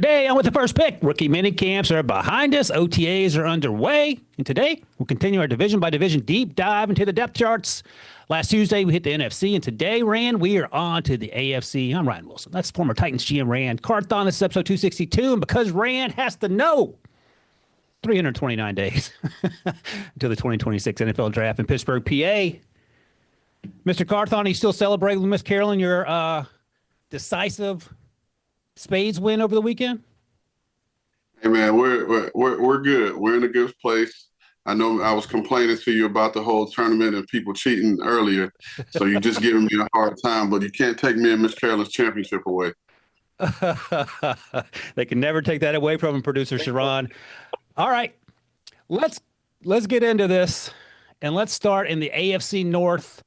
Today on With the First Pick, rookie mini camps are behind us. OTAs are underway. And today, we'll continue our division-by-division deep dive into the depth charts. Last Tuesday, we hit the NFC, and today, Rand, we are on to the AFC. I'm Ryan Wilson. That's former Titans GM Rand Carthon. This is episode 262, and because Rand has to know, 329 days until the 2026 NFL Draft in Pittsburgh, PA. Mr. Carthon, you still celebrating with Miss Carolyn your decisive Spades win over the weekend? Hey man, we're good. We're in a good place. I know I was complaining to you about the whole tournament and people cheating earlier, so you're just giving me a hard time. But you can't take me and Miss Carolyn's championship away. They can never take that away from him, producer Sharon. All right, let's get into this, and let's start in the AFC North,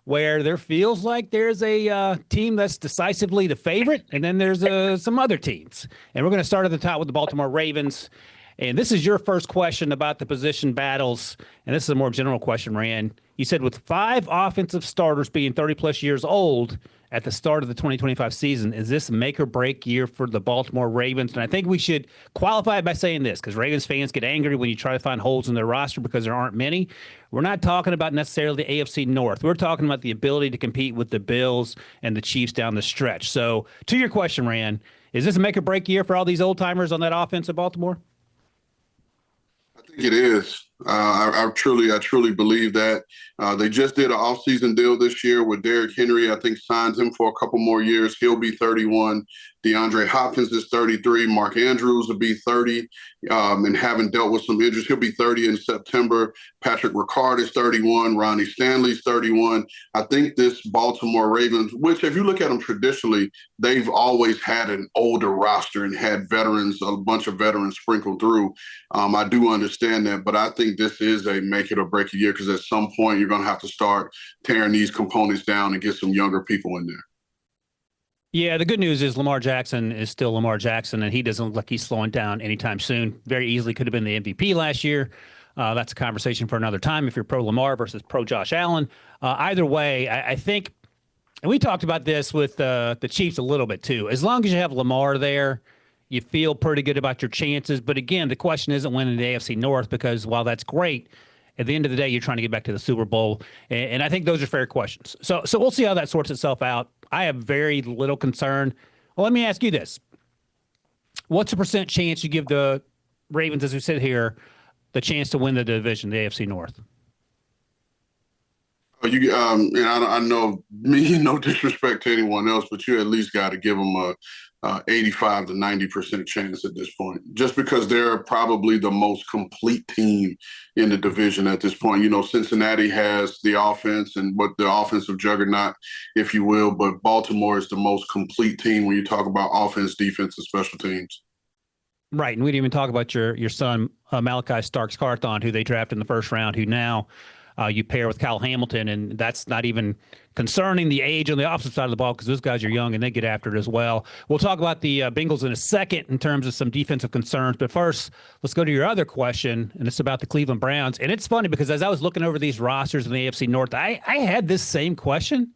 where there feels like there's a team that's decisively the favorite, and then there's some other teams. And we're going to start at the top with the Baltimore Ravens. And this is your first question about the position battles, and this is a more general question, Rand. You said with 5 offensive starters being 30-plus years old at the start of the 2025 season, is this a make-or-break year for the Baltimore Ravens? And I think we should qualify it by saying this, because Ravens fans get angry when you try to find holes in their roster because there aren't many. We're not talking about necessarily the AFC North. We're talking about the ability to compete with the Bills and the Chiefs down the stretch. So to your question, Rand, is this a make-or-break year for all these old-timers on that offense in Baltimore? I think it is. I truly believe that. They just did an off-season deal this year with Derrick Henry. I think signed him for a couple more years. He'll be 31. DeAndre Hopkins is 33. Mark Andrews will be 30 and having dealt with some injuries. He'll be 30 in September. Patrick Ricard is 31. Ronnie Stanley's 31. I think this Baltimore Ravens, which if you look at them traditionally, they've always had an older roster and had veterans, a bunch of veterans sprinkled through. I do understand that, but I think this is a make it or break a year because at some point you're going to have to start tearing these components down and get some younger people in there. Yeah, the good news is Lamar Jackson is still Lamar Jackson, and he doesn't look like he's slowing down anytime soon. Very easily could have been the MVP last year. That's a conversation for another time if you're pro Lamar versus pro Josh Allen. Either way, I think, and we talked about this with the Chiefs a little bit too, as long as you have Lamar there, you feel pretty good about your chances. But again, the question isn't winning the AFC North because while that's great, at the end of the day, you're trying to get back to the Super Bowl. And I think those are fair questions. So we'll see how that sorts itself out. I have very little concern. Well, let me ask you this. What's the percent chance you give the Ravens, as we sit here, the chance to win the division, the AFC North? And I know me, no disrespect to anyone else, but you at least got to give them a 85 to 90% chance at this point, just because they're probably the most complete team in the division at this point. You know, Cincinnati has the offense and what the offensive juggernaut, if you will, but Baltimore is the most complete team when you talk about offense, defense, and special teams. Right, and we didn't even talk about your son, Malachi Starks Carthon, who they drafted in the first round, who now you pair with Kyle Hamilton, and that's not even concerning the age on the opposite side of the ball because those guys are young and they get after it as well. We'll talk about the Bengals in a second in terms of some defensive concerns, but first, let's go to your other question, and it's about the Cleveland Browns. And it's funny because as I was looking over these rosters in the AFC North, I had this same question.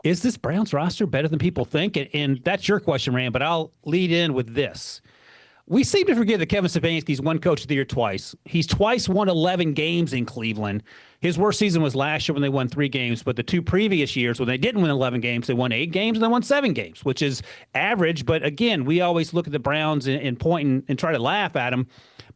Is this Browns roster better than people think? And that's your question, Rand, but I'll lead in with this. We seem to forget that Kevin Stefanski's won Coach of the Year twice. He's twice won 11 games in Cleveland. His worst season was last year when they won 3 games, but the 2 previous years when they didn't win 11 games, they won 8 games and they won 7 games, which is average. But again, we always look at the Browns and point and try to laugh at them.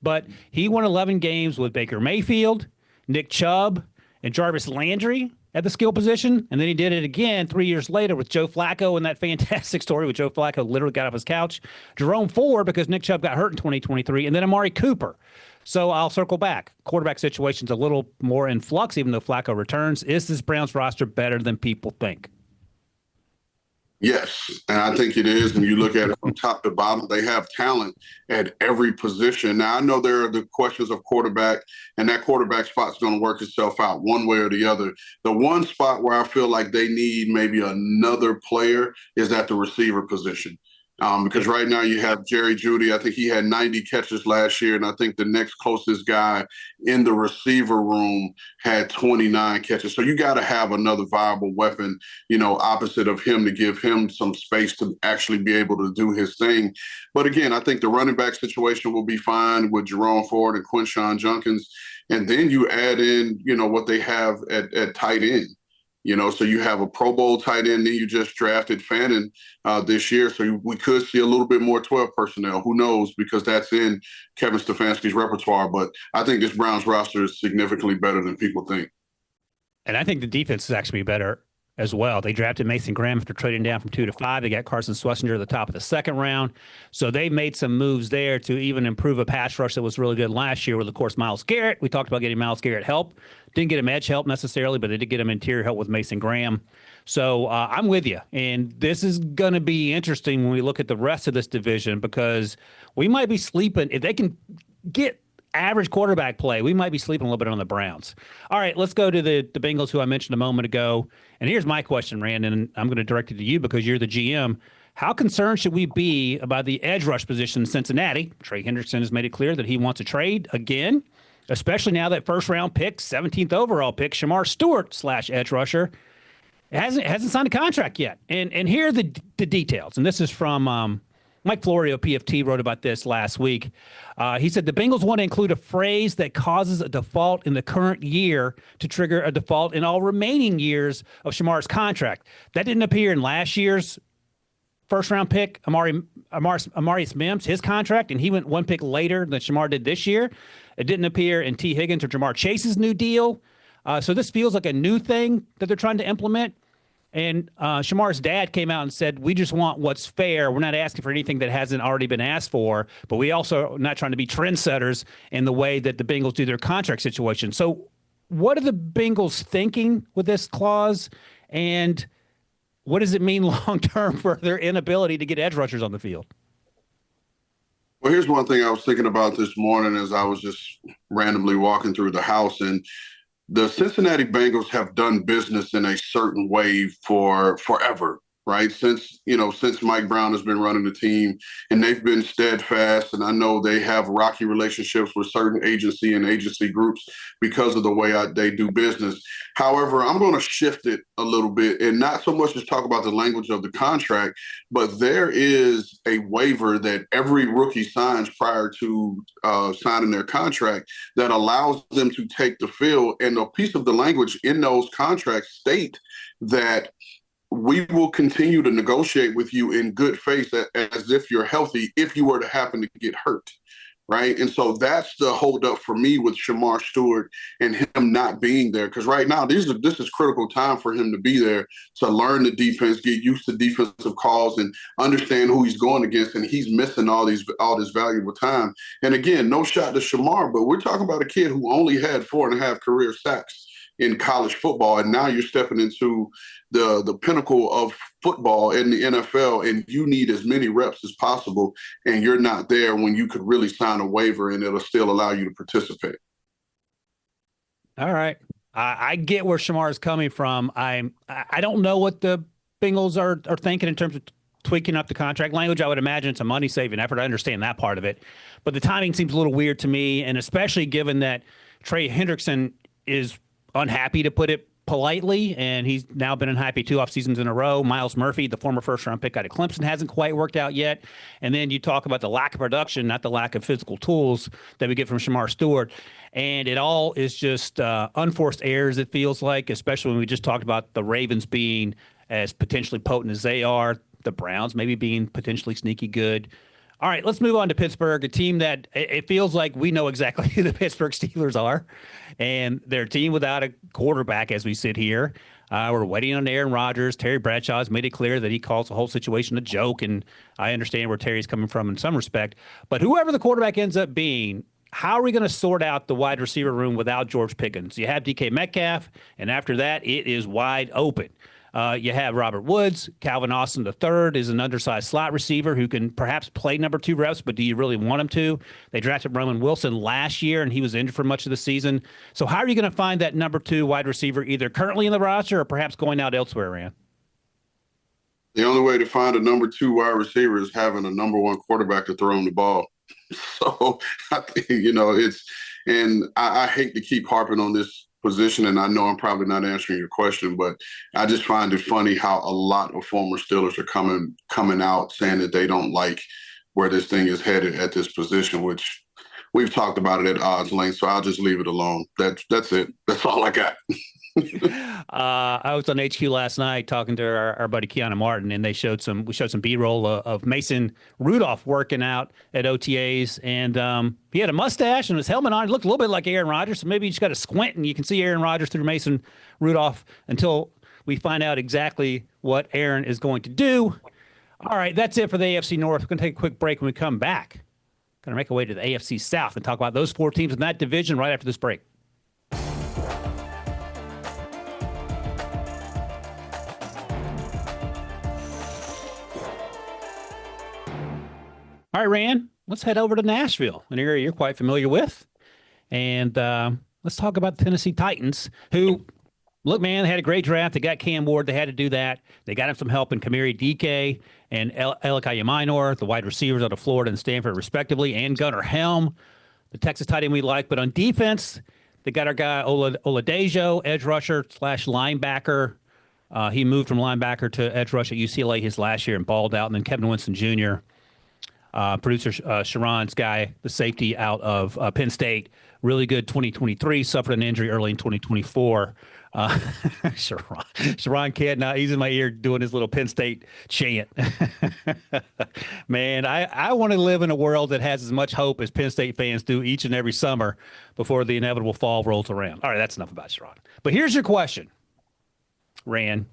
But he won 11 games with Baker Mayfield, Nick Chubb, and Jarvis Landry at the skill position, and then he did it again 3 years later with Joe Flacco and that fantastic story with Joe Flacco literally got off his couch. Jerome Ford, because Nick Chubb got hurt in 2023, and then Amari Cooper. So I'll circle back. Quarterback situation's a little more in flux, even though Flacco returns. Is this Browns roster better than people think? Yes, and I think it is. When you look at it from top to bottom, they have talent at every position. Now, I know there are the questions of quarterback, and that quarterback spot's going to work itself out one way or the other. The one spot where I feel like they need maybe another player is at the receiver position. Because right now you have Jerry Jeudy. I think he had 90 catches last year, and I think the next closest guy in the receiver room had 29 catches. So you got to have another viable weapon, opposite of him to give him some space to actually be able to do his thing. But again, I think the running back situation will be fine with Jerome Ford and Quinshon Judkins. And then you add in, what they have at tight end. So you have a Pro Bowl tight end, then you just drafted Fannin this year. So we could see a little bit more 12 personnel. Who knows? Because that's in Kevin Stefanski's repertoire. But I think this Browns roster is significantly better than people think. And I think the defense is actually better as well. They drafted Mason Graham after trading down from 2 to 5. They got Carson Schlesinger at the top of the second round. So they made some moves there to even improve a pass rush that was really good last year with, of course, Myles Garrett. We talked about getting Myles Garrett help. Didn't get him edge help necessarily, but they did get him interior help with Mason Graham. So I'm with you. And this is going to be interesting when we look at the rest of this division, because we might be sleeping. If they can get average quarterback play, we might be sleeping a little bit on the Browns. All right, let's go to the Bengals, who I mentioned a moment ago. And here's my question, Rand, and I'm going to direct it to you because you're the GM. How concerned should we be about the edge rush position in Cincinnati? Trey Hendrickson has made it clear that he wants to trade again, especially now that first-round pick, 17th overall pick, Shamar Stewart / edge rusher, hasn't signed a contract yet. And here are the details. And this is from Mike Florio, PFT, wrote about this last week. He said the Bengals want to include a phrase that causes a default in the current year to trigger a default in all remaining years of Shamar's contract. That didn't appear in last year's first-round pick, Amarius Mims, his contract, and he went one pick later than Shamar did this year. It didn't appear in T. Higgins or Jamar Chase's new deal. So this feels like a new thing that they're trying to implement. And Shamar's dad came out and said, we just want what's fair. We're not asking for anything that hasn't already been asked for, but we also are not trying to be trendsetters in the way that the Bengals do their contract situation. So what are the Bengals thinking with this clause? And what does it mean long-term for their inability to get edge rushers on the field? Well, here's one thing I was thinking about this morning as I was just randomly walking through the house. And the Cincinnati Bengals have done business in a certain way for forever, right? Since Mike Brown has been running the team, and they've been steadfast. And I know they have rocky relationships with certain agency groups because of the way they do business. However, I'm going to shift it a little bit and not so much just talk about the language of the contract, but there is a waiver that every rookie signs prior to signing their contract that allows them to take the field. And a piece of the language in those contracts state that we will continue to negotiate with you in good faith as if you're healthy if you were to happen to get hurt, right? And so that's the holdup for me with Shamar Stewart and him not being there. Because right now, this is critical time for him to be there to learn the defense, get used to defensive calls, and understand who he's going against. And he's missing all this valuable time. And again, no shot to Shamar, but we're talking about a kid who only had 4.5 career sacks in college football, and now you're stepping into the pinnacle of football in the NFL, and you need as many reps as possible, and you're not there when you could really sign a waiver and it'll still allow you to participate. All right. I get where Shamar is coming from. I don't know what the Bengals are thinking in terms of tweaking up the contract language. I would imagine it's a money-saving effort. I understand that part of it. But the timing seems a little weird to me, and especially given that Trey Hendrickson is unhappy, to put it politely, and he's now been unhappy 2 off seasons in a row. Miles Murphy, the former first-round pick out of Clemson, hasn't quite worked out yet. And then you talk about the lack of production, not the lack of physical tools that we get from Shamar Stewart. And it all is just unforced errors, it feels like, especially when we just talked about the Ravens being as potentially potent as they are, the Browns maybe being potentially sneaky good. All right, let's move on to Pittsburgh, a team that it feels like we know exactly who the Pittsburgh Steelers are, and they're a team without a quarterback as we sit here. We're waiting on Aaron Rodgers. Terry Bradshaw has made it clear that he calls the whole situation a joke, and I understand where Terry's coming from in some respect. But whoever the quarterback ends up being, how are we going to sort out the wide receiver room without George Pickens? You have DK Metcalf, and after that, it is wide open. You have Robert Woods. Calvin Austin III is an undersized slot receiver who can perhaps play number 2 reps, but do you really want him to? They drafted Roman Wilson last year, and he was injured for much of the season. So how are you going to find that number 2 wide receiver either currently in the roster or perhaps going out elsewhere, Rand? The only way to find a number 2 wide receiver is having a number 1 quarterback to throw him the ball. So I think, and I hate to keep harping on this position, and I know I'm probably not answering your question, but I just find it funny how a lot of former Steelers are coming out saying that they don't like where this thing is headed at this position, which we've talked about it at odds length. So I'll just leave it alone. That's it. That's all I got. I was on HQ last night talking to our buddy Keanu Martin, and we showed some B-roll of Mason Rudolph working out at OTAs, and he had a mustache and his helmet on. He looked a little bit like Aaron Rodgers, so maybe you just got to squint and you can see Aaron Rodgers through Mason Rudolph until we find out exactly what Aaron is going to do. All right, that's it for the AFC North. We're going to take a quick break. When we come back, going to make our way to the AFC South and talk about those 4 teams in that division right after this break. All right, Rand, let's head over to Nashville, an area you're quite familiar with. And let's talk about the Tennessee Titans, who, look, man, they had a great draft. They got Cam Ward. They had to do that. They got him some help in Kamari Dike and Elikai Minor, the wide receivers out of Florida and Stanford, respectively, and Gunnar Helm, the Texas tight end we like. But on defense, they got our guy Oladejo, edge rusher / linebacker. He moved from linebacker to edge rush at UCLA his last year and balled out. And then Kevin Winston Jr., producer Sharon's guy, the safety out of Penn State, really good 2023, suffered an injury early in 2024. Sharon can't now. He's in my ear doing his little Penn State chant. Man, I want to live in a world that has as much hope as Penn State fans do each and every summer before the inevitable fall rolls around. All right, that's enough about Sharon. But here's your question, Rand.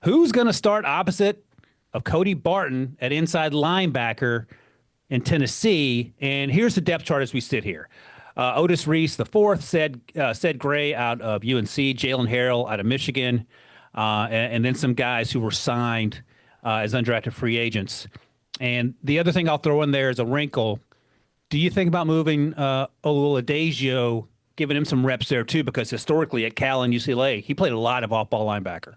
Who's going to start opposite of Cody Barton at inside linebacker in Tennessee? And here's the depth chart as we sit here. Otis Reese, the fourth, said Gray out of UNC, Jalen Harrell out of Michigan, and then some guys who were signed as undrafted free agents. And the other thing I'll throw in there is a wrinkle. Do you think about moving Oladejo, giving him some reps there too? Because historically at Cal and UCLA, he played a lot of off-ball linebacker.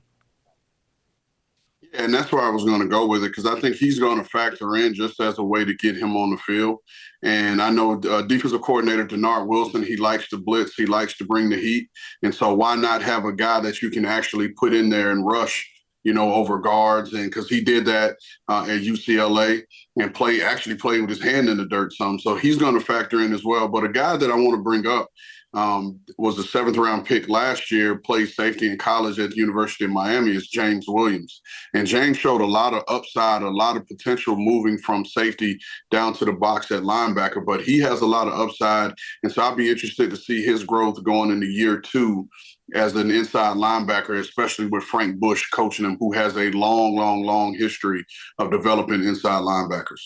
And that's where I was going to go with it, because I think he's going to factor in just as a way to get him on the field. And I know defensive coordinator Denard Wilson, he likes to blitz. He likes to bring the heat. And so why not have a guy that you can actually put in there and rush, over guards? And because he did that at UCLA and actually played with his hand in the dirt some. So he's going to factor in as well. But a guy that I want to bring up was a 7th-round pick last year, played safety in college at the University of Miami, is James Williams. And James showed a lot of upside, a lot of potential moving from safety down to the box at linebacker, but he has a lot of upside. And so I'll be interested to see his growth going into year 2 as an inside linebacker, especially with Frank Bush coaching him, who has a long history of developing inside linebackers.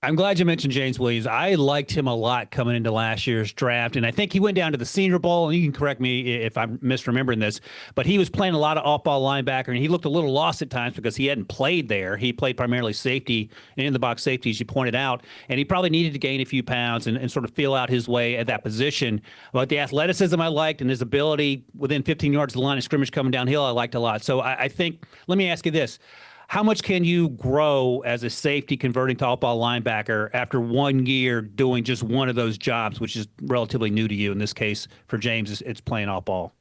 I'm glad you mentioned James Williams. I liked him a lot coming into last year's draft, and I think he went down to the Senior Bowl, and you can correct me if I'm misremembering this, but he was playing a lot of off-ball linebacker, and he looked a little lost at times because he hadn't played there. He played primarily safety and in-the-box safety, as you pointed out, and he probably needed to gain a few pounds and sort of feel out his way at that position. But the athleticism I liked and his ability within 15 yards of the line of scrimmage coming downhill, I liked a lot. So I think, let me ask you this. How much can you grow as a safety converting to off-ball linebacker after 1 year doing just one of those jobs, which is relatively new to you? In this case, for James, it's playing off-ball.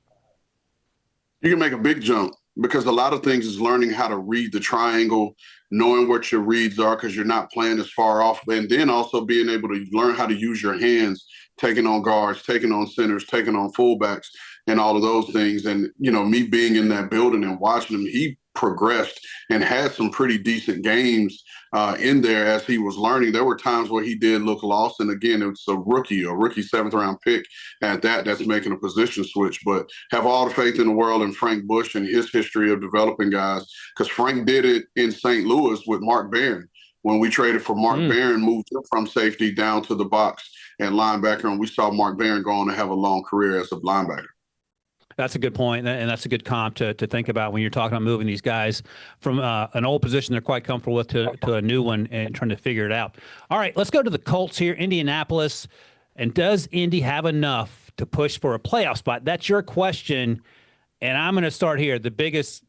You can make a big jump, because a lot of things is learning how to read the triangle, knowing what your reads are because you're not playing as far off, and then also being able to learn how to use your hands, taking on guards, taking on centers, taking on fullbacks, and all of those things. And, me being in that building and watching him, he progressed and had some pretty decent games in there as he was learning. There were times where he did look lost. And again, it's a rookie 7th-round pick at that's making a position switch. But have all the faith in the world in Frank Bush and his history of developing guys, because Frank did it in St. Louis with Mark Barron. When we traded for Mark Barron, moved him from safety down to the box and linebacker, and we saw Mark Barron go on to have a long career as a linebacker. That's a good point, and that's a good comp to think about when you're talking about moving these guys from an old position they're quite comfortable with to a new one and trying to figure it out. All right, let's go to the Colts here, Indianapolis. And does Indy have enough to push for a playoff spot? That's your question, and I'm going to start here. The biggest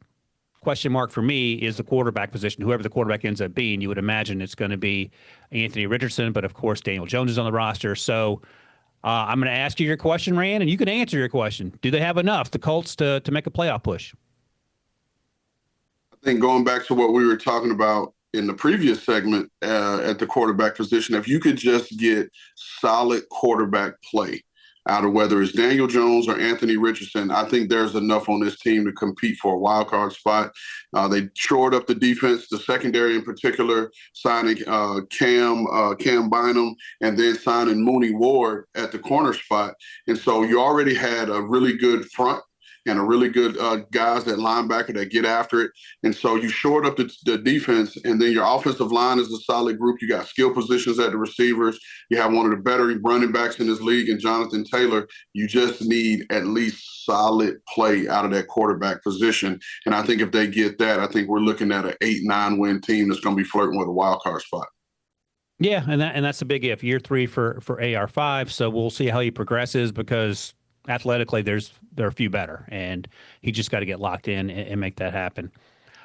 question mark for me is the quarterback position. Whoever the quarterback ends up being, you would imagine it's going to be Anthony Richardson, but of course Daniel Jones is on the roster. So I'm going to ask you your question, Rand, and you can answer your question. Do they have enough, the Colts, to make a playoff push? I think going back to what we were talking about in the previous segment at the quarterback position, if you could just get solid quarterback play out of whether it's Daniel Jones or Anthony Richardson, I think there's enough on this team to compete for a wild card spot. They shored up the defense, the secondary in particular, signing Cam Bynum and then signing Mooney Ward at the corner spot. And so you already had a really good front and a really good guys at linebacker that get after it. And so you shored up the defense, and then your offensive line is a solid group. You got skill positions at the receivers. You have one of the better running backs in this league in Jonathan Taylor. You just need at least solid play out of that quarterback position. And I think if they get that, I think we're looking at an 8-9 win team that's going to be flirting with a wild card spot. Yeah, and that's a big if. Year 3 for AR5, so we'll see how he progresses because athletically there are a few better, and he just got to get locked in and make that happen.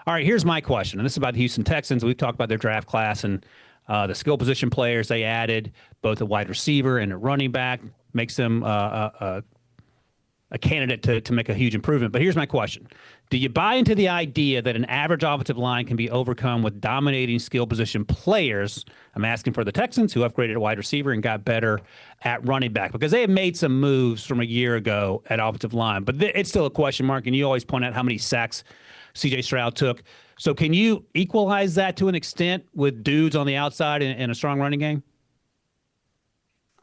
All right, here's my question, and this is about the Houston Texans. We've talked about their draft class and the skill position players they added, both a wide receiver and a running back, makes them a candidate to make a huge improvement. But here's my question. Do you buy into the idea that an average offensive line can be overcome with dominating skill position players? I'm asking for the Texans, who upgraded a wide receiver and got better at running back, because they have made some moves from a year ago at offensive line. But it's still a question mark, and you always point out how many sacks C.J. Stroud took. So can you equalize that to an extent with dudes on the outside and a strong running game?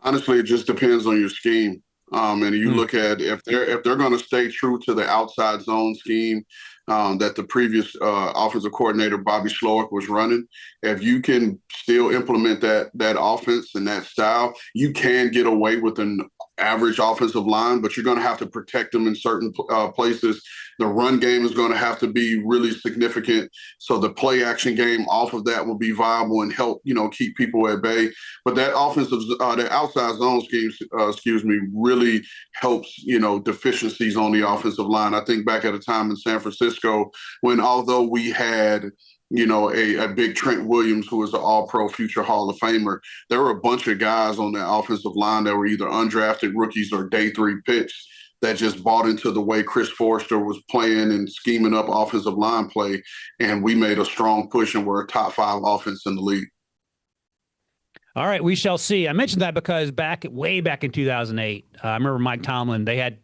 Honestly, it just depends on your scheme. And you look at if they're going to stay true to the outside zone scheme that the previous offensive coordinator Bobby Slowick was running, if you can still implement that offense and that style, you can get away with an average offensive line, but you're going to have to protect them in certain places. The run game is going to have to be really significant. So the play action game off of that will be viable and help, keep people at bay. But that the outside zone scheme, really helps, deficiencies on the offensive line. I think back at a time in San Francisco when, although we had a big Trent Williams, who is an all-pro future Hall of Famer, there were a bunch of guys on that offensive line that were either undrafted rookies or day 3 picks that just bought into the way Chris Forrester was playing and scheming up offensive line play. And we made a strong push and we're a top 5 offense in the league. All right, we shall see. I mentioned that because way back in 2008, I remember Mike Tomlin, they had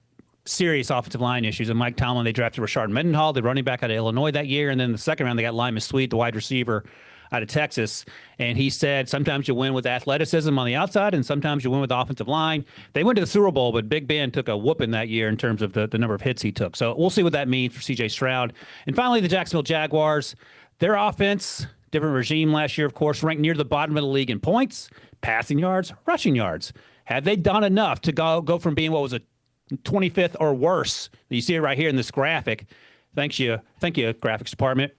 serious offensive line issues. And Mike Tomlin, they drafted Rashard Mendenhall, the running back out of Illinois that year. And then the second round, they got Lyman Sweet, the wide receiver out of Texas. And he said, sometimes you win with athleticism on the outside, and sometimes you win with the offensive line. They went to the Super Bowl, but Big Ben took a whooping that year in terms of the number of hits he took. So we'll see what that means for C.J. Stroud. And finally, the Jacksonville Jaguars, their offense, different regime last year, of course, ranked near the bottom of the league in points, passing yards, rushing yards. Have they done enough to go from being what was a 25th or worse? You see it right here in this graphic. Thank you, graphics department.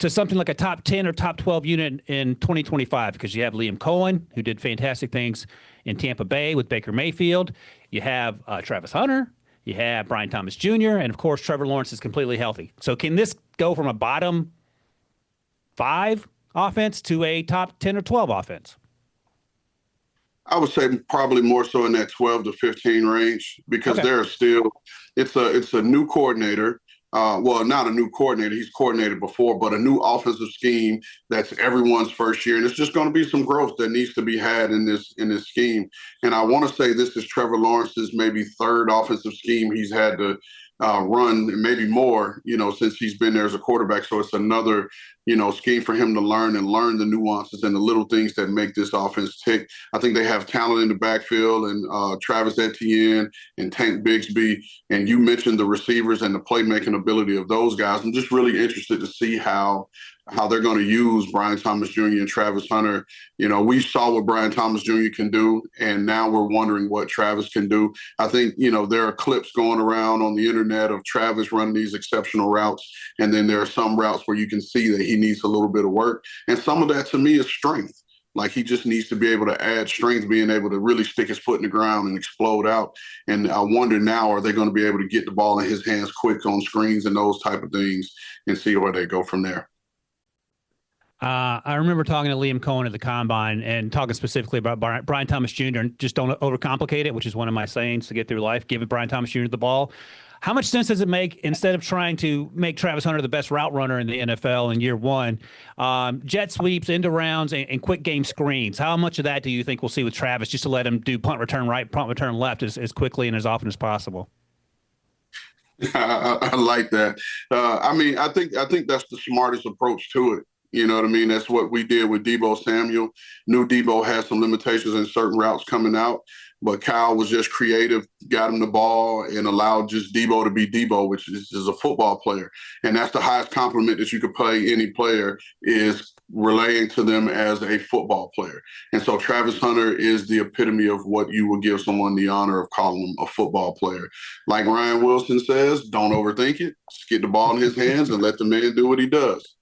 To something like a top 10 or top 12 unit in 2025, because you have Liam Cohen, who did fantastic things in Tampa Bay with Baker Mayfield. You have Travis Hunter. You have Brian Thomas Jr. And, of course, Trevor Lawrence is completely healthy. So can this go from a bottom 5 offense to a top 10 or 12 offense? I would say probably more so in that 12 to 15 range, because they're still it's a new coordinator. Well, not a new coordinator. He's coordinated before, but a new offensive scheme that's everyone's first year. And it's just going to be some growth that needs to be had in this scheme. And I want to say this is Trevor Lawrence's maybe 3rd offensive scheme he's had to run, maybe more, since he's been there as a quarterback. So it's another, scheme for him to learn the nuances and the little things that make this offense tick. I think they have talent in the backfield, and Travis Etienne and Tank Bigsby. And you mentioned the receivers and the playmaking ability of those guys. I'm just really interested to see how they're going to use Brian Thomas Jr. and Travis Hunter. We saw what Brian Thomas Jr. can do, and now we're wondering what Travis can do. I think, there are clips going around on the internet of Travis running these exceptional routes, and then there are some routes where you can see that he needs a little bit of work. And some of that, to me, is strength. Like, he just needs to be able to add strength, being able to really stick his foot in the ground and explode out. And I wonder now, are they going to be able to get the ball in his hands quick on screens and those type of things and see where they go from there? I remember talking to Liam Cohen at the Combine and talking specifically about Brian Thomas Jr. and just don't overcomplicate it, which is one of my sayings to get through life. Give Brian Thomas Jr. the ball. How much sense does it make, instead of trying to make Travis Hunter the best route runner in the NFL in year one, jet sweeps, end rounds, and quick game screens? How much of that do you think we'll see with Travis, just to let him do punt return right, punt return left as quickly and as often as possible? I like that. I think that's the smartest approach to it. You know what I mean? That's what we did with Deebo Samuel. Knew Deebo had some limitations in certain routes coming out, but Kyle was just creative, got him the ball, and allowed just Deebo to be Deebo, which is a football player. And that's the highest compliment that you could pay any player, is relaying to them as a football player. And so Travis Hunter is the epitome of what you would give someone the honor of calling him a football player. Like Ryan Wilson says, don't overthink it. Just get the ball in his hands and let the man do what he does.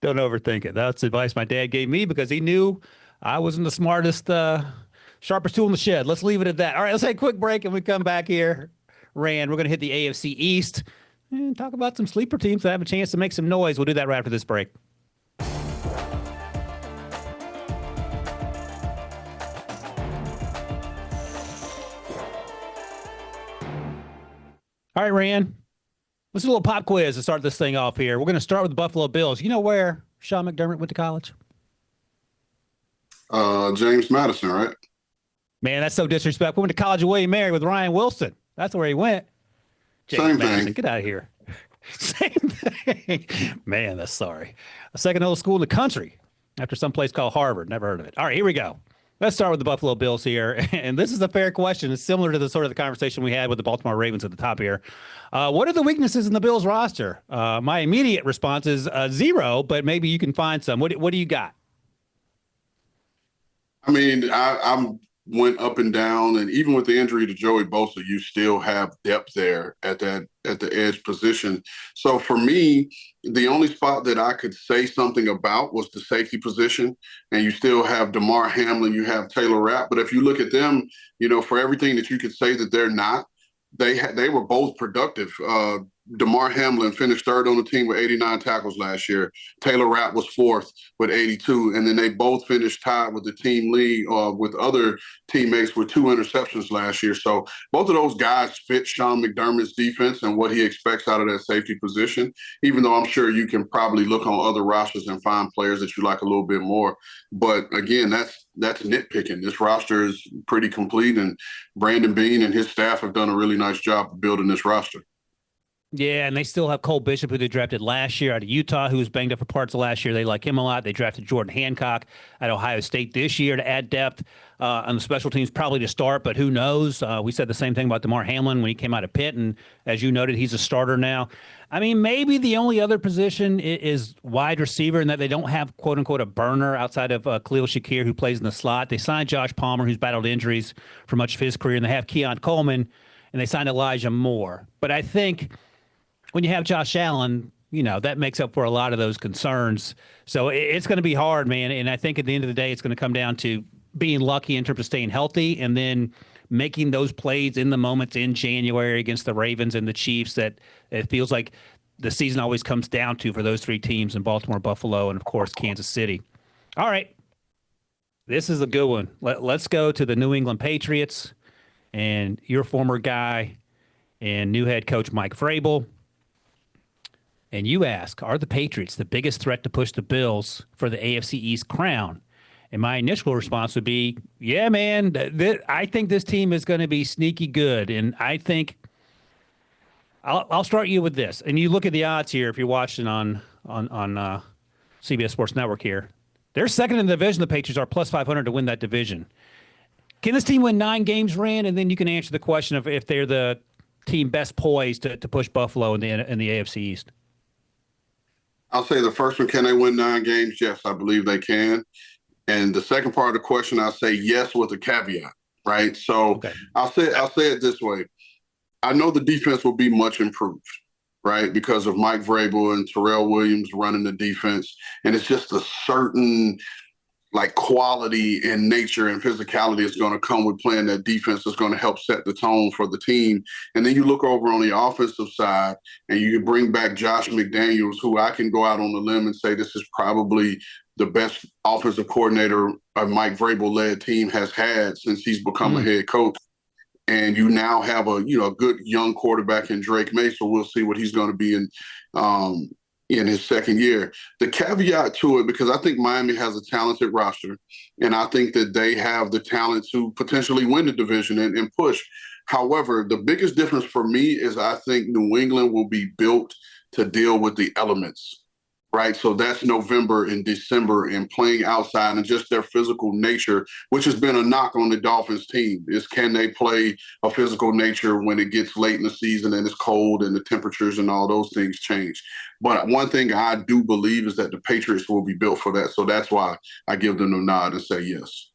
Don't overthink it. That's advice my dad gave me because he knew I wasn't the smartest, sharpest tool in the shed. Let's leave it at that. All right, let's take a quick break, and we come back here. Rand, we're going to hit the AFC East and talk about some sleeper teams that have a chance to make some noise. We'll do that right after this break. All right, Rand. Let's do a little pop quiz to start this thing off here. We're going to start with the Buffalo Bills. You know where Sean McDermott went to college? James Madison, right? Man, that's so disrespectful. Went to college of William Mary with Ryan Wilson. That's where he went. James Same Madison, thing. get out of here. Same thing. Man, that's sorry. A second oldest school in the country after some place called Harvard. Never heard of it. All right, here we go. Let's start with the Buffalo Bills here. And this is a fair question. It's similar to the sort of the conversation we had with the Baltimore Ravens at the top here. What are the weaknesses in the Bills roster? My immediate response is zero, but maybe you can find some. What do you got? I mean, I'm went up and down, and even with the injury to Joey Bosa, you still have depth there at the edge position. So for me, the only spot that I could say something about was the safety position, and you still have DeMar Hamlin, you have Taylor Rapp. But if you look at them, for everything that you could say that they're not, they were both productive. DeMar Hamlin finished third on the team with 89 tackles last year. Taylor Rapp was fourth with 82. And then they both finished tied with the team lead with other teammates with 2 interceptions last year. So both of those guys fit Sean McDermott's defense and what he expects out of that safety position, even though I'm sure you can probably look on other rosters and find players that you like a little bit more. But again, that's nitpicking. This roster is pretty complete, and Brandon Beane and his staff have done a really nice job of building this roster. Yeah, and they still have Cole Bishop, who they drafted last year out of Utah, who was banged up for parts of last year. They like him a lot. They drafted Jordan Hancock at Ohio State this year to add depth on the special teams, probably to start, but who knows? We said the same thing about DeMar Hamlin when he came out of Pitt, and as you noted, he's a starter now. I mean, maybe the only other position is wide receiver, and that they don't have, quote-unquote, a burner outside of Khalil Shakir, who plays in the slot. They signed Josh Palmer, who's battled injuries for much of his career, and they have Keon Coleman, and they signed Elijah Moore. But I think when you have Josh Allen, that makes up for a lot of those concerns. So it's going to be hard, man. And I think at the end of the day, it's going to come down to being lucky in terms of staying healthy and then making those plays in the moments in January against the Ravens and the Chiefs that it feels like the season always comes down to for those 3 teams in Baltimore, Buffalo, and, of course, Kansas City. All right. This is a good one. Let's go to the New England Patriots and your former guy and new head coach Mike Vrabel. And you ask, are the Patriots the biggest threat to push the Bills for the AFC East crown? And my initial response would be, yeah, man, I think this team is going to be sneaky good. And I think I'll start you with this. And you look at the odds here if you're watching on CBS Sports Network here. They're second in the division. The Patriots are plus 500 to win that division. Can this team win 9 games, Rand? And then you can answer the question of if they're the team best poised to push Buffalo in the AFC East. I'll say the first one, can they win 9 games? Yes, I believe they can. And the second part of the question, I'll say yes with a caveat, right? So okay. I'll say it this way. I know the defense will be much improved, right, because of Mike Vrabel and Terrell Williams running the defense. And it's just a certain like quality and nature and physicality is going to come with playing that defense that's going to help set the tone for the team. And then you look over on the offensive side and you can bring back Josh McDaniels, who I can go out on the limb and say this is probably the best offensive coordinator a Mike Vrabel-led team has had since he's become a head coach. And you now have a good young quarterback in Drake May, so we'll see what he's going to be in his second year. The caveat to it, because I think Miami has a talented roster, and I think that they have the talent to potentially win the division and push. However, the biggest difference for me is I think New England will be built to deal with the elements. Right. So that's November and December and playing outside and just their physical nature, which has been a knock on the Dolphins team, is can they play a physical nature when it gets late in the season and it's cold and the temperatures and all those things change. But one thing I do believe is that the Patriots will be built for that. So that's why I give them the nod and say yes.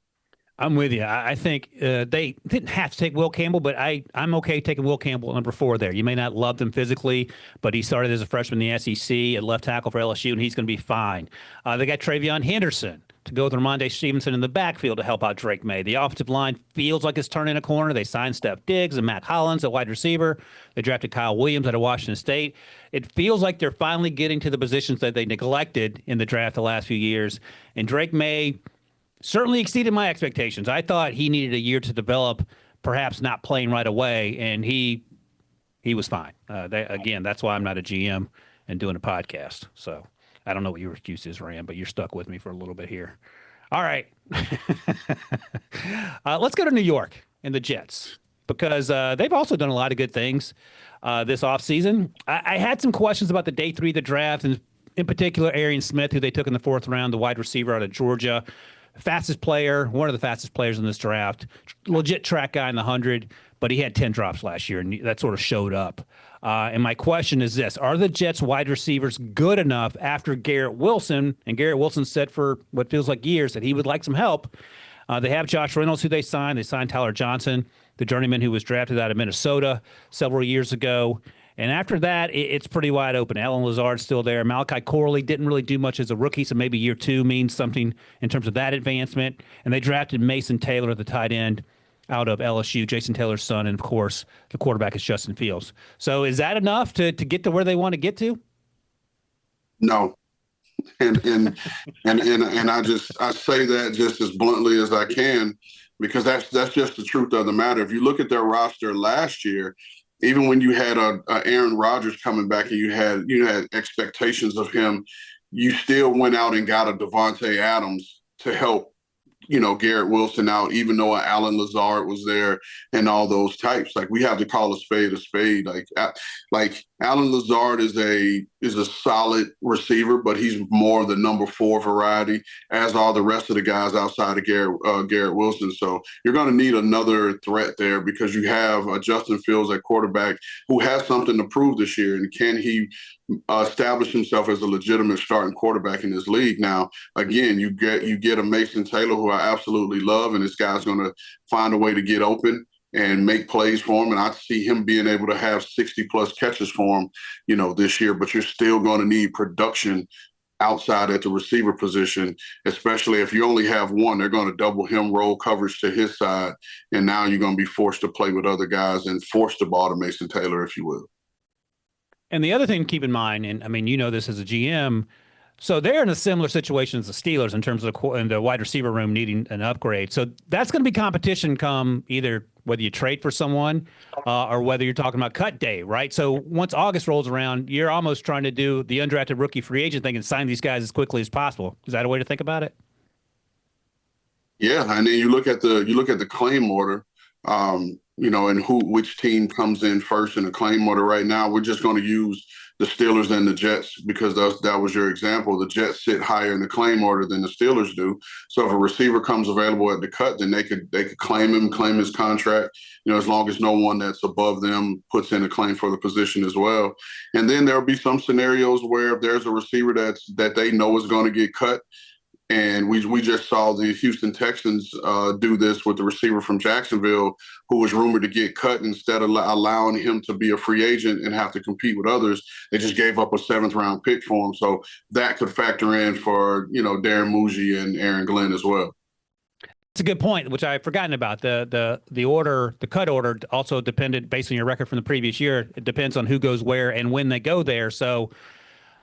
I'm with you. I think they didn't have to take Will Campbell, but I'm okay taking Will Campbell at number 4 there. You may not love him physically, but he started as a freshman in the SEC at left tackle for LSU, and he's going to be fine. They got Travion Henderson to go with Ramondre Stevenson in the backfield to help out Drake May. The offensive line feels like it's turning a corner. They signed Steph Diggs and Matt Hollins at wide receiver. They drafted Kyle Williams out of Washington State. It feels like they're finally getting to the positions that they neglected in the draft the last few years. And Drake May certainly exceeded my expectations. I thought he needed a year to develop, perhaps not playing right away, and he was fine. That's why I'm not a GM and doing a podcast. So I don't know what your excuse is, Rand, but you're stuck with me for a little bit here. All right. Let's go to New York and the Jets, because they've also done a lot of good things this offseason. I had some questions about the day 3 of the draft, and in particular, Arian Smith, who they took in the 4th round, the wide receiver out of Georgia. Fastest player, one of the fastest players in this draft, legit track guy in the 100, but he had 10 drops last year, and that sort of showed up. And my question is this: are the Jets wide receivers good enough after Garrett Wilson? And Garrett Wilson said for what feels like years that he would like some help. They have Josh Reynolds, who they signed. They signed Tyler Johnson, the journeyman who was drafted out of Minnesota several years ago. And after that, it's pretty wide open. Alan Lazard's still there. Malachi Corley didn't really do much as a rookie, so maybe year 2 means something in terms of that advancement. And they drafted Mason Taylor, the tight end, out of LSU, Jason Taylor's son, and, of course, the quarterback is Justin Fields. So is that enough to get to where they want to get to? No. And I say that just as bluntly as I can, because that's just the truth of the matter. If you look at their roster last year, even when you had a Aaron Rodgers coming back and you had expectations of him, you still went out and got a Devontae Adams to help, Garrett Wilson out, even though Alan Lazard was there and all those types. Like, we have to call a spade a spade. Like Alan Lazard is a solid receiver, but he's more the number 4 variety, as are the rest of the guys outside of Garrett Wilson. So you're going to need another threat there, because you have Justin Fields at quarterback who has something to prove this year. And can he establish himself as a legitimate starting quarterback in this league? Now, again, you get a Mason Taylor, who I absolutely love, and this guy's going to find a way to get open and make plays for him. And I see him being able to have 60-plus catches for him, this year. But you're still going to need production outside at the receiver position, especially if you only have one. They're going to double him, roll coverage to his side, and now you're going to be forced to play with other guys and force the ball to Mason Taylor, if you will. And the other thing to keep in mind, and I mean, this as a GM, so they're in a similar situation as the Steelers in terms of the wide receiver room needing an upgrade. So that's going to be competition come either whether you trade for someone or whether you're talking about cut day, right? So once August rolls around, you're almost trying to do the undrafted rookie free agent thing and sign these guys as quickly as possible. Is that a way to think about it? Yeah, and then you look at the claim order. And which team comes in first in the claim order right now. We're just going to use the Steelers and the Jets because that was your example. The Jets sit higher in the claim order than the Steelers do. So if a receiver comes available at the cut, then they could claim him, claim his contract, as long as no one that's above them puts in a claim for the position as well. And then there'll be some scenarios where if there's a receiver that they know is going to get cut, And we just saw the Houston Texans do this with the receiver from Jacksonville, who was rumored to get cut. Instead of allowing him to be a free agent and have to compete with others, they just gave up a 7th-round pick for him. So that could factor in for, Darren Muji and Aaron Glenn as well. It's a good point, which I've forgotten about. The order, the cut order also depended based on your record from the previous year. It depends on who goes where and when they go there. So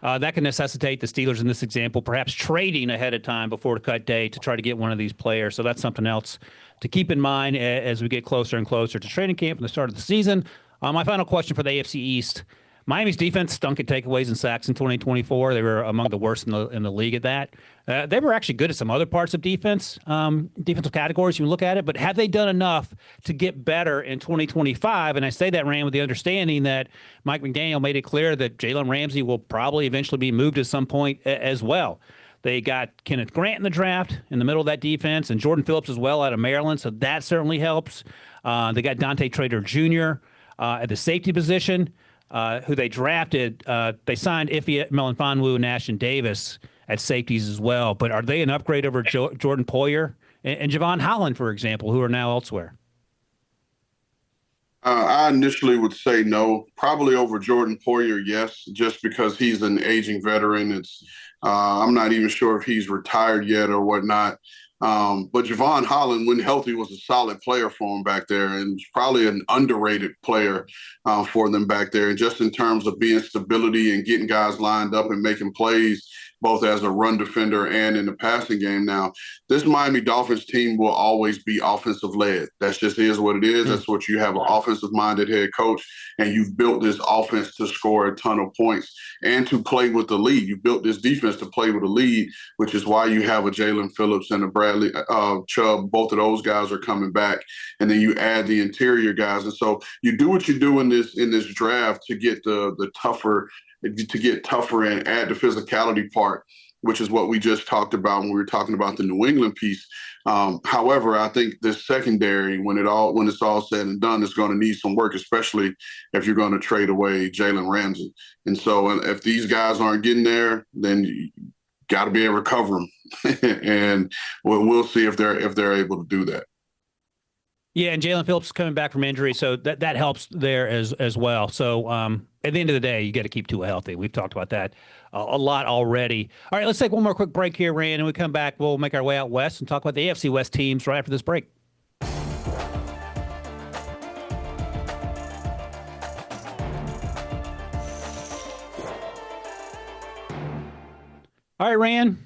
that can necessitate the Steelers in this example, perhaps trading ahead of time before the cut day to try to get one of these players. So that's something else to keep in mind as we get closer and closer to training camp and the start of the season. My final question for the AFC East. Miami's defense stunk at takeaways and sacks in 2024. They were among the worst in the league at that. They were actually good at some other parts of defensive categories. You look at it, but have they done enough to get better in 2025? And I say that, Rand, with the understanding that Mike McDaniel made it clear that Jalen Ramsey will probably eventually be moved at some point as well. They got Kenneth Grant in the draft in the middle of that defense, and Jordan Phillips as well out of Maryland, so that certainly helps. They got Dante Trader Jr. At the safety position. Who they drafted, they signed Ife Melifonwu and Ashton Davis at safeties as well. But are they an upgrade over Jordan Poyer and Javon Holland, for example, who are now elsewhere? I initially would say no, probably over Jordan Poyer, yes, just because he's an aging veteran. I'm not even sure if he's retired yet or whatnot. But Javon Holland, when healthy, was a solid player for him back there, and probably an underrated player for them back there. And just in terms of being stability and getting guys lined up and making plays, both as a run defender and in the passing game. Now, this Miami Dolphins team will always be offensive led. That's just is what it is. That's what you have, an offensive minded head coach, and you've built this offense to score a ton of points and to play with the lead. You built this defense to play with the lead, which is why you have a Jalen Phillips and a Bradley Chubb. Both of those guys are coming back, and then you add the interior guys. And so you do what you do in this draft to get the tougher and add the physicality part, which is what we just talked about when we were talking about the New England piece. However, I think this secondary, when it's all said and done, is going to need some work, especially if you're going to trade away Jalen Ramsey. And so if these guys aren't getting there, then you got to be able to cover them. And we'll see if they're able to do that. Yeah, and Jalen Phillips is coming back from injury, so that helps there as well. So at the end of the day, you got to keep Tua healthy. We've talked about that a lot already. All right, let's take one more quick break here, Rand, and when we come back, we'll make our way out west and talk about the AFC West teams right after this break. All right, Rand,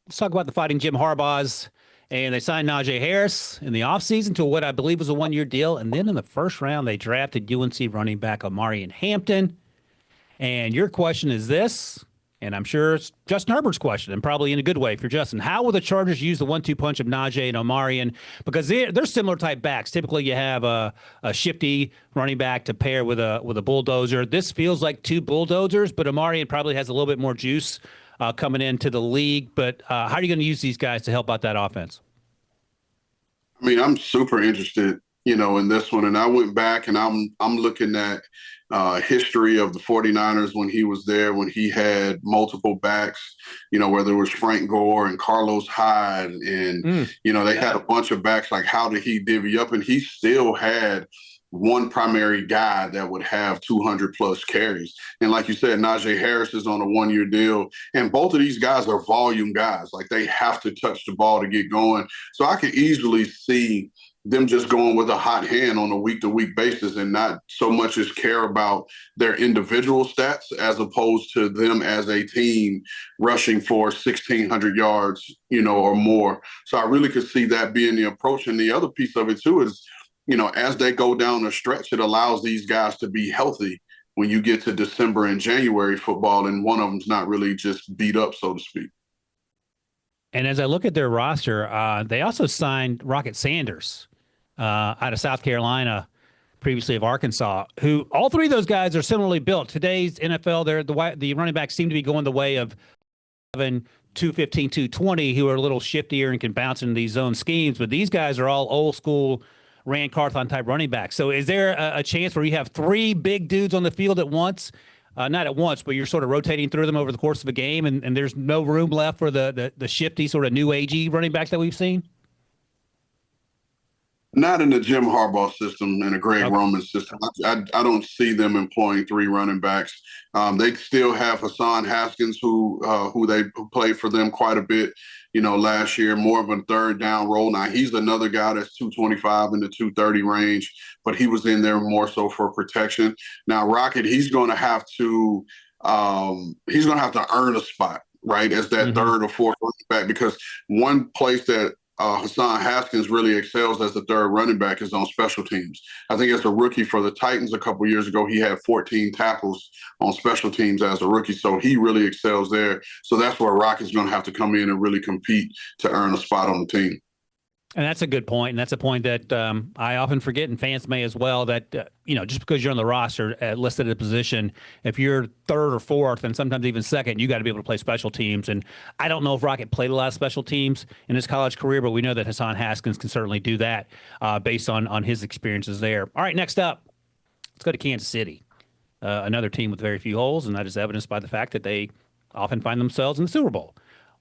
let's talk about the Fighting Jim Harbaughs. And they signed Najee Harris in the offseason to what I believe was a one-year deal. And then in the first round, they drafted UNC running back Omarion Hampton. And your question is this, and I'm sure it's Justin Herbert's question, and probably in a good way for Justin. How will the Chargers use the 1-2 punch of Najee and Omarion? Because they're similar type backs. Typically, you have a shifty running back to pair with a bulldozer. This feels like two bulldozers, but Omarion probably has a little bit more juice coming into the league. But how are you going to use these guys to help out that offense? I mean, I'm super interested, in this one. And I went back and I'm looking at history of the 49ers when he was there, when he had multiple backs, whether it was Frank Gore and Carlos Hyde and, they had a bunch of backs. Like, how did he divvy up? And he still had one primary guy that would have 200 plus carries. And like you said, Najee Harris is on a one-year deal. And both of these guys are volume guys. Like, they have to touch the ball to get going. So I could easily see them just going with a hot hand on a week-to-week basis and not so much as care about their individual stats as opposed to them as a team rushing for 1,600 yards, or more. So I really could see that being the approach. And the other piece of it too is, as they go down the stretch, it allows these guys to be healthy when you get to December and January football, and one of them's not really just beat up, so to speak. And as I look at their roster, they also signed Rocket Sanders out of South Carolina, previously of Arkansas, who all three of those guys are similarly built. Today's NFL, the running backs seem to be going the way of 215, 220, who are a little shiftier and can bounce into these zone schemes. But these guys are all old school Rand Carthon type running backs. So is there a chance where you have three big dudes on the field at once not at once, but you're sort of rotating through them over the course of a game, and there's no room left for the shifty sort of new agey running back that we've seen? Not in the Jim Harbaugh system and the Greg Roman system. I don't see them employing three running backs. They still have Hassan Haskins, who they played for them quite a bit, last year, more of a third down role. Now, he's another guy that's 225 in the 230 range, but he was in there more so for protection. Now, Rocket, he's going to have to earn a spot, right, as that third or fourth running back, because one place that Hassan Haskins really excels as the third running back is on special teams. I think as a rookie for the Titans a couple years ago, he had 14 tackles on special teams as a rookie. So he really excels there. So that's where Rocket's going to have to come in and really compete to earn a spot on the team. And that's a good point. And that's a point that I often forget, and fans may as well, that, just because you're on the roster listed at a position, if you're third or fourth and sometimes even second, you got to be able to play special teams. And I don't know if Rocket played a lot of special teams in his college career, but we know that Hassan Haskins can certainly do that based on his experiences there. All right, next up, let's go to Kansas City, another team with very few holes, and that is evidenced by the fact that they often find themselves in the Super Bowl.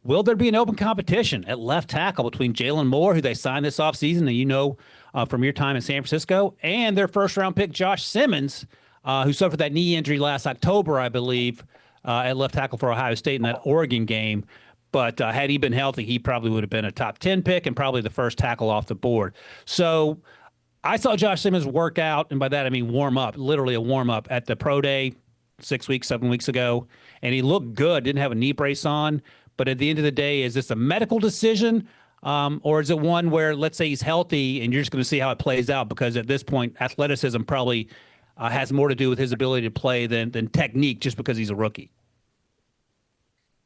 Will there be an open competition at left tackle between Jalen Moore, who they signed this offseason, and from your time in San Francisco, and their first-round pick, Josh Simmons, who suffered that knee injury last October, I believe, at left tackle for Ohio State in that Oregon game. But had he been healthy, he probably would have been a top 10 pick and probably the first tackle off the board. So I saw Josh Simmons work out, and by that I mean warm up, literally a warm-up at the pro day 7 weeks ago, and he looked good, didn't have a knee brace on. But at the end of the day, is this a medical decision or is it one where, let's say he's healthy and you're just going to see how it plays out? Because at this point, athleticism probably has more to do with his ability to play than technique, just because he's a rookie.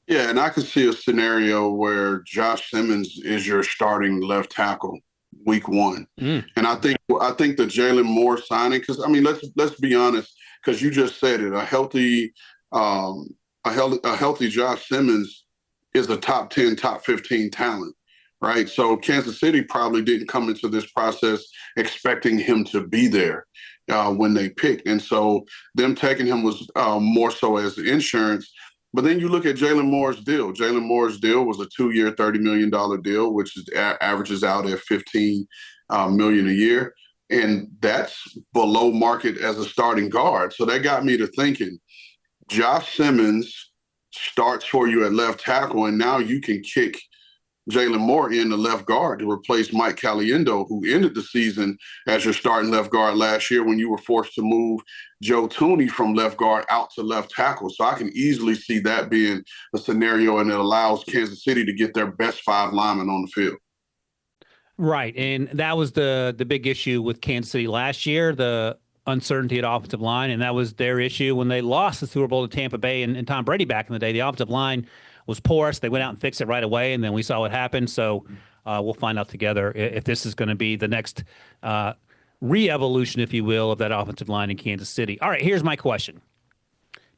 Yeah, and I could see a scenario where Josh Simmons is your starting left tackle week one. And I think the Jalen Moore signing, because, I mean, let's be honest, because you just said it, a healthy Josh Simmons is a top 10, top 15 talent, right? So Kansas City probably didn't come into this process expecting him to be there when they picked. And so them taking him was more so as insurance. But then you look at Jalen Moore's deal. Jalen Moore's deal was a 2-year, $30 million deal, which is averages out at $15 million a year. And that's below market as a starting guard. So that got me to thinking, Josh Simmons starts for you at left tackle, and now you can kick Jalen Moore in the left guard to replace Mike Caliendo, who ended the season as your starting left guard last year when you were forced to move Joe Thuney from left guard out to left tackle. So I can easily see that being a scenario, and it allows Kansas City to get their best 5 linemen on the field. Right, and that was the big issue with Kansas City last year, the uncertainty at offensive line, and that was their issue when they lost the Super Bowl to Tampa Bay and Tom Brady back in the day. The offensive line was porous. They went out and fixed it right away, and then we saw what happened. So we'll find out together if this is going to be the next re-evolution, if you will, of that offensive line in Kansas City. All right, here's my question.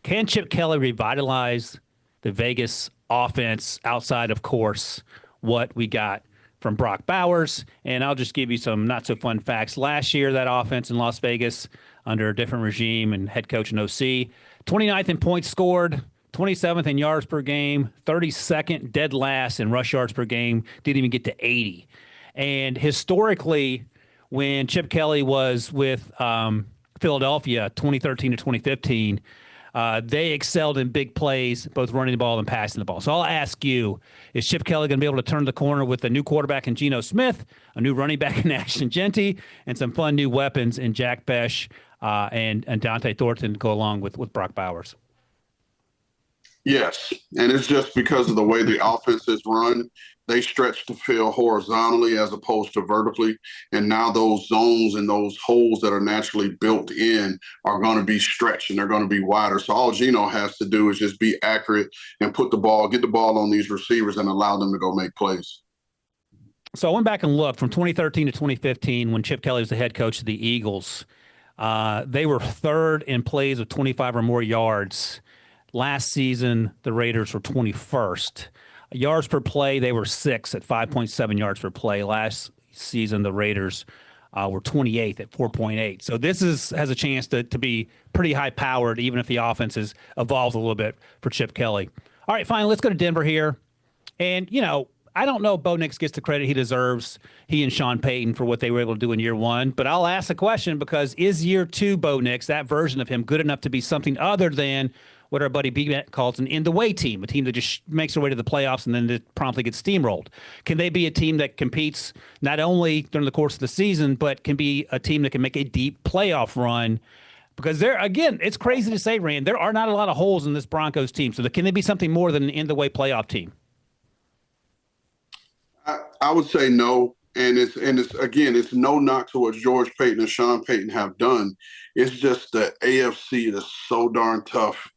Can Chip Kelly revitalize the Vegas offense outside, of course, what we got from Brock Bowers? And I'll just give you some not-so-fun facts. Last year, that offense in Las Vegas, under a different regime and head coach and OC, 29th in points scored, 27th in yards per game, 32nd, dead last in rush yards per game, didn't even get to 80. And historically, when Chip Kelly was with Philadelphia, 2013 to 2015, they excelled in big plays, both running the ball and passing the ball. So I'll ask you, is Chip Kelly going to be able to turn the corner with a new quarterback in Geno Smith, a new running back in Ashton Genty, and some fun new weapons in Jack Besh and Dante Thornton to go along with Brock Bowers? Yes, and it's just because of the way the offense is run. They stretch the field horizontally as opposed to vertically, and now those zones and those holes that are naturally built in are going to be stretched and they're going to be wider. So all Geno has to do is just be accurate and get the ball on these receivers and allow them to go make plays. So I went back and looked from 2013 to 2015 when Chip Kelly was the head coach of the Eagles. They were third in plays of 25 or more yards. Last season, the Raiders were 21st. Yards per play, they were 6th at 5.7 yards per play. Last season, the Raiders were 28th at 4.8. So this has a chance to be pretty high powered, even if the offense has evolved a little bit for Chip Kelly. All right, fine. Let's go to Denver here. And, I don't know if Bo Nix gets the credit he deserves, he and Sean Payton, for what they were able to do in year one. But I'll ask the question, because is year two Bo Nix, that version of him, good enough to be something other than what our buddy B calls an in-the-way team, a team that just makes their way to the playoffs and then promptly gets steamrolled? Can they be a team that competes not only during the course of the season, but can be a team that can make a deep playoff run? Because again, it's crazy to say, Rand, there are not a lot of holes in this Broncos team. So can they be something more than an in-the-way playoff team? I would say no. And it's no knock to what George Payton and Sean Payton have done. It's just the AFC is so darn tough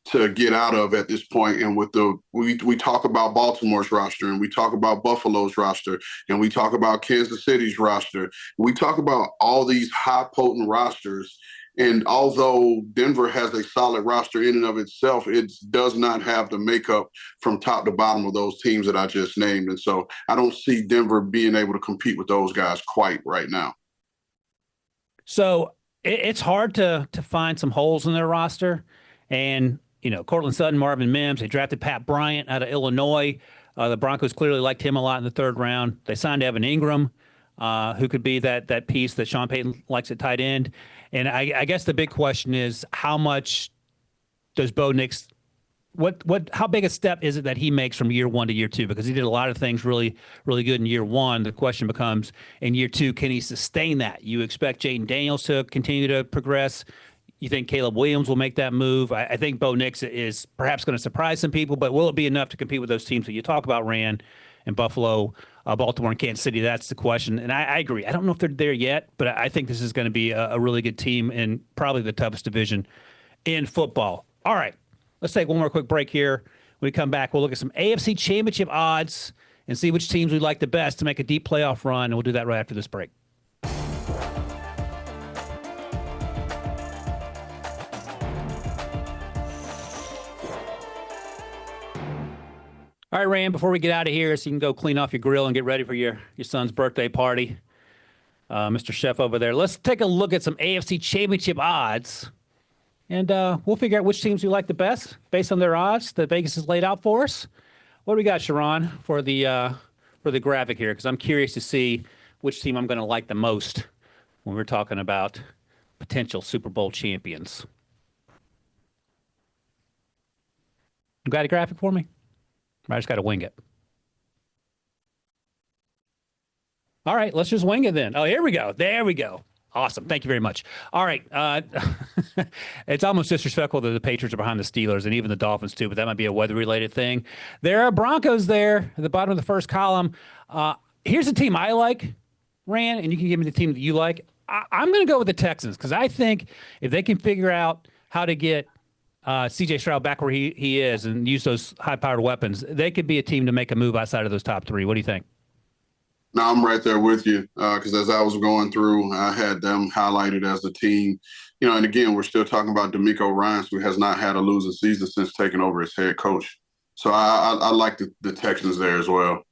to get out of at this point. And with we talk about Baltimore's roster, and we talk about Buffalo's roster, and we talk about Kansas City's roster. We talk about all these high potent rosters. And although Denver has a solid roster in and of itself, it does not have the makeup from top to bottom of those teams that I just named. And so I don't see Denver being able to compete with those guys quite right now. So it's hard to find some holes in their roster. And, Cortland Sutton, Marvin Mims, they drafted Pat Bryant out of Illinois. The Broncos clearly liked him a lot in the third round. They signed Evan Ingram, who could be that piece that Sean Payton likes at tight end. And I guess the big question is, how much does Bo Nix, how big a step is it that he makes from year one to year two? Because he did a lot of things really, really good in year one. The question becomes, in year two, can he sustain that? You expect Jaden Daniels to continue to progress. You think Caleb Williams will make that move? I think Bo Nix is perhaps going to surprise some people, but will it be enough to compete with those teams that you talk about, Rand, and Buffalo, Baltimore, and Kansas City? That's the question. And I agree. I don't know if they're there yet, but I think this is going to be a really good team in probably the toughest division in football. All right, let's take one more quick break here. When we come back, we'll look at some AFC Championship odds and see which teams we like the best to make a deep playoff run, and we'll do that right after this break. All right, Rand, before we get out of here, so you can go clean off your grill and get ready for your son's birthday party, Mr. Chef over there, let's take a look at some AFC Championship odds, and we'll figure out which teams we like the best based on their odds that Vegas has laid out for us. What do we got, Sharon, for the graphic here? Because I'm curious to see which team I'm going to like the most when we're talking about potential Super Bowl champions. You got a graphic for me? I just got to wing it. All right, let's just wing it then. Oh, here we go. There we go. Awesome. Thank you very much. All right. It's almost disrespectful that the Patriots are behind the Steelers and even the Dolphins too, but that might be a weather-related thing. There are Broncos there at the bottom of the first column. Here's a team I like, Rand, and you can give me the team that you like. I'm going to go with the Texans because I think if they can figure out how to get C.J. Stroud back where he is and use those high-powered weapons, they could be a team to make a move outside of those top three. What do you think? No, I'm right there with you because as I was going through, I had them highlighted as the team. And again, we're still talking about D'Amico Ryans, who has not had a losing season since taking over as head coach. So I like the Texans there as well.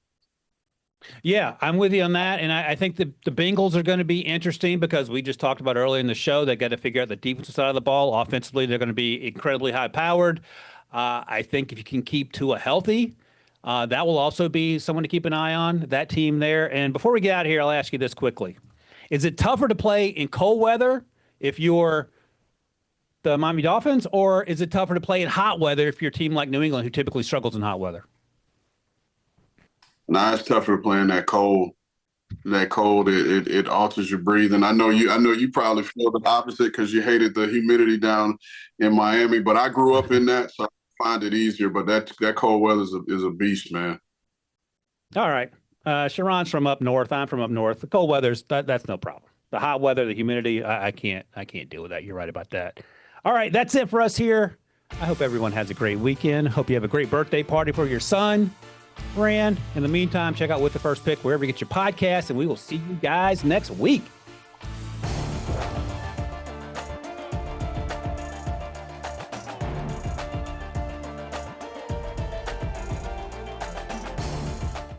Yeah, I'm with you on that. And I think the Bengals are going to be interesting because we just talked about earlier in the show, they got to figure out the defensive side of the ball. Offensively, they're going to be incredibly high-powered. I think if you can keep Tua healthy, that will also be someone to keep an eye on, that team there. And before we get out of here, I'll ask you this quickly. Is it tougher to play in cold weather if you're the Miami Dolphins, or is it tougher to play in hot weather if you're a team like New England who typically struggles in hot weather? Nah, it's tougher to play in that cold. It alters your breathing. I know you probably feel the opposite because you hated the humidity down in Miami, but I grew up in that, so I find it easier. But that cold weather is a beast, man. All right. Sharon's from up north. I'm from up north. The cold weather's that's no problem. The hot weather, the humidity, I can't deal with that. You're right about that. All right, that's it for us here. I hope everyone has a great weekend. Hope you have a great birthday party for your son, Rand. In the meantime, check out With the First Pick wherever you get your podcasts, and we will see you guys next week.